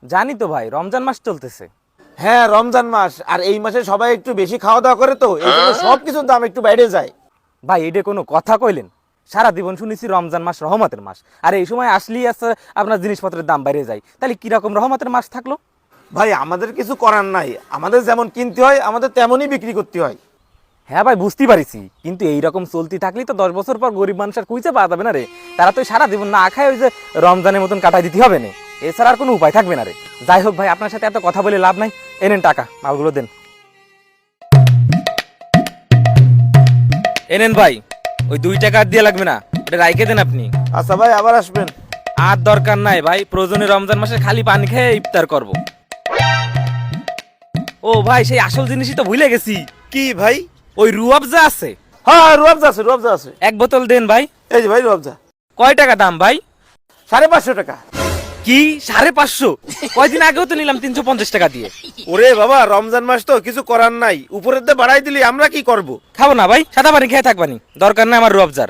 জানি তো ভাই, রমজান মাস চলতেছে। হ্যাঁ রমজান মাস, আর এই মাসে সবাই একটু বেশি খাওয়া দাওয়া করে, তো এই জন্য সবকিছুর দাম একটু বাইরে যায়। ভাই এটা কোনো কথা কইলেন? সারা জীবন শুনেছি রমজান মাস রহমতের মাস, আর এই সময় আসলেই আছে আপনার জিনিসপত্রের দাম বেড়ে যায়। তাহলে কিরকম রহমতের মাস থাকলো? ভাই আমাদের কিছু করার নাই, আমাদের যেমন কিনতে হয় আমাদের তেমনই বিক্রি করতে হয়। হ্যাঁ ভাই বুঝতে পারিছি, কিন্তু এইরকম চলতি থাকলেই তো 10 বছর পর গরিব মানুষ আর কুইচে পাওয়া যাবে না রে। তারা তো সারা জীবন না খায় ওই যে রমজানের মতন কাটাই দিতে হবে না, এছাড়া আর কোনো উপায় থাকবে না রে। যাই হোক ভাই, আপনার সাথে এত কথা বলে লাভ নাই, এনেন টাকা, মালগুলো দেন। এনেন ভাই, ওই 2 টাকা আর দিয়ে লাগবে না, এটা রাইখে দেন আপনি। আচ্ছা ভাই, আবার আসবেন। আর দরকার নাই ভাই, প্রয়োজনে রমজান মাসে খালি পানি খেয়ে ইফতার করব। ও ভাই, সেই আসল জিনিসই তো ভুলে গেছি। কি ভাই? ওই রুয়াবজা আছে, হ্যাঁ রুয়াবজা আছে, রুয়াবজা আছে। 1 বোতল দেন ভাই। এই যে ভাই রুয়াবজা। কয় টাকা দাম ভাই? 550 টাকা। কি 550? কয়দিন আগেও তো নিলাম 350 টাকা দিয়ে। ওরে বাবা, রমজান মাস তো কিছু করার নাই, উপরের দিয়ে বাড়াই দিলি আমরা কি করব? খাবো না ভাই, সাদা পানি খেয়ে থাকবানি, দরকার নাই আমার রুয়াবজার।